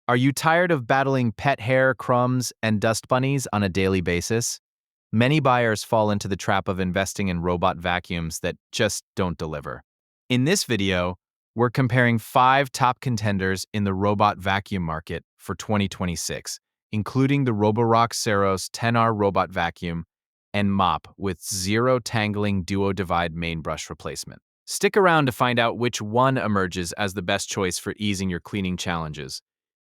Are you tired of battling pet hair, crumbs, and dust bunnies on a daily basis? Many buyers fall into the trap of investing in robot vacuums that just don't deliver. In this video, we're comparing 5 top contenders in the robot vacuum market for 2026, including the Roborock Saros 10R robot vacuum and mop with zero tangling duo divide main brush replacement. Stick around to find out which one emerges as the best choice for easing your cleaning challenges,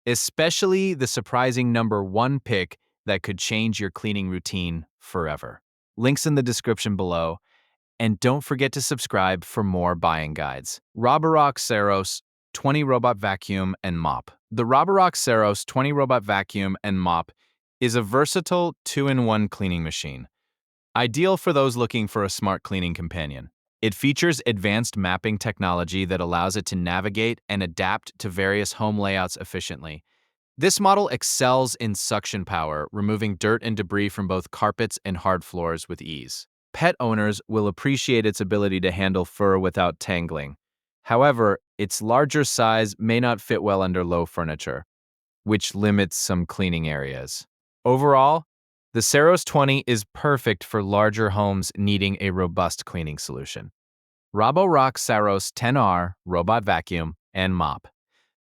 especially the surprising number 1 pick that could change your cleaning routine forever. Links in the description below, and don't forget to subscribe for more buying guides. Roborock Saros 20 Robot Vacuum and Mop. The Roborock Saros 20 Robot Vacuum and Mop is a versatile 2-in-1 cleaning machine, ideal for those looking for a smart cleaning companion. It features advanced mapping technology that allows it to navigate and adapt to various home layouts efficiently. This model excels in suction power, removing dirt and debris from both carpets and hard floors with ease. Pet owners will appreciate its ability to handle fur without tangling. However, its larger size may not fit well under low furniture, which limits some cleaning areas. Overall, the Saros 20 is perfect for larger homes needing a robust cleaning solution. Roborock Saros 10R Robot Vacuum and Mop.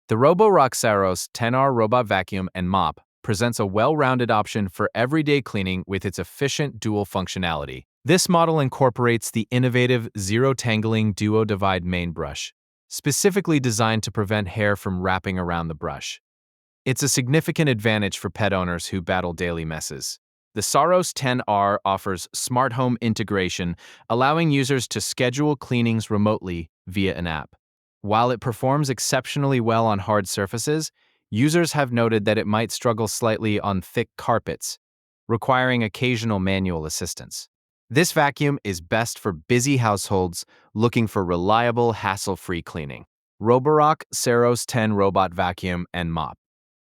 The Roborock Saros 10R Robot Vacuum and Mop presents a well-rounded option for everyday cleaning with its efficient dual functionality. This model incorporates the innovative zero-tangling duo divide main brush, specifically designed to prevent hair from wrapping around the brush. It's a significant advantage for pet owners who battle daily messes. The Saros 10R offers smart home integration, allowing users to schedule cleanings remotely via an app. While it performs exceptionally well on hard surfaces, users have noted that it might struggle slightly on thick carpets, requiring occasional manual assistance. This vacuum is best for busy households looking for reliable, hassle-free cleaning. Roborock Saros 10 Robot Vacuum and Mop.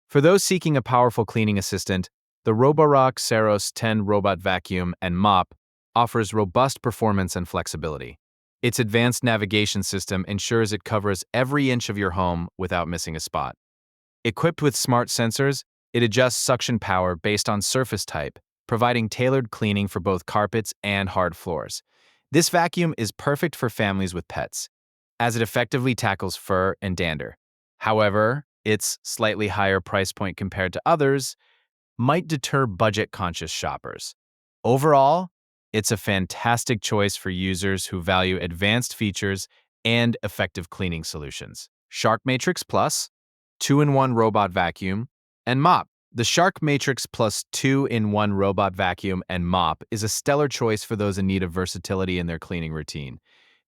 For those seeking a powerful cleaning assistant, the Roborock Saros 10 Robot Vacuum and Mop offers robust performance and flexibility. Its advanced navigation system ensures it covers every inch of your home without missing a spot. Equipped with smart sensors, it adjusts suction power based on surface type, providing tailored cleaning for both carpets and hard floors. This vacuum is perfect for families with pets, as it effectively tackles fur and dander. However, its slightly higher price point compared to others might deter budget-conscious shoppers. Overall, it's a fantastic choice for users who value advanced features and effective cleaning solutions. Shark Matrix Plus, 2-in-1 Robot Vacuum, and Mop. The Shark Matrix Plus 2-in-1 Robot Vacuum and Mop is a stellar choice for those in need of versatility in their cleaning routine.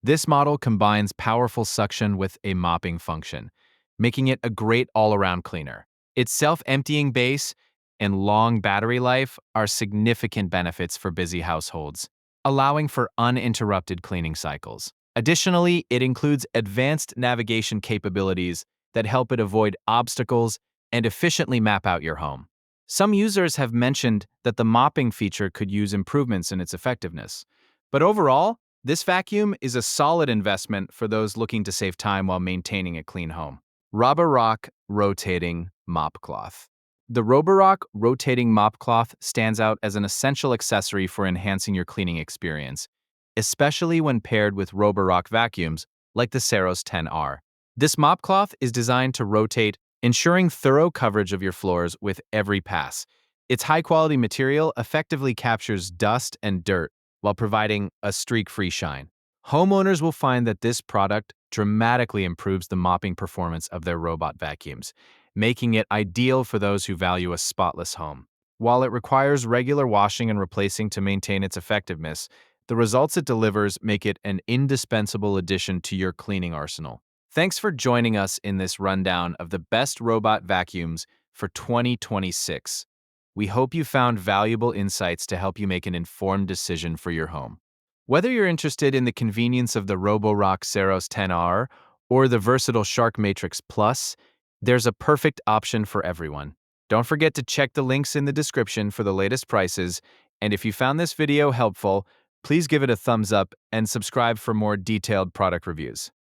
This model combines powerful suction with a mopping function, making it a great all-around cleaner. Its self-emptying base and long battery life are significant benefits for busy households, allowing for uninterrupted cleaning cycles. Additionally, it includes advanced navigation capabilities that help it avoid obstacles and efficiently map out your home. Some users have mentioned that the mopping feature could use improvements in its effectiveness. But overall, this vacuum is a solid investment for those looking to save time while maintaining a clean home. Roborock Rotating Mop Cloth. The Roborock Rotating Mop Cloth stands out as an essential accessory for enhancing your cleaning experience, especially when paired with Roborock vacuums like the Saros 10R. This mop cloth is designed to rotate, ensuring thorough coverage of your floors with every pass. Its high-quality material effectively captures dust and dirt while providing a streak-free shine. Homeowners will find that this product dramatically improves the mopping performance of their robot vacuums, making it ideal for those who value a spotless home. While it requires regular washing and replacing to maintain its effectiveness, the results it delivers make it an indispensable addition to your cleaning arsenal. Thanks for joining us in this rundown of the best robot vacuums for 2026. We hope you found valuable insights to help you make an informed decision for your home. Whether you're interested in the convenience of the Roborock Saros 10R or the versatile Shark Matrix Plus, there's a perfect option for everyone. Don't forget to check the links in the description for the latest prices, and if you found this video helpful, please give it a thumbs up and subscribe for more detailed product reviews.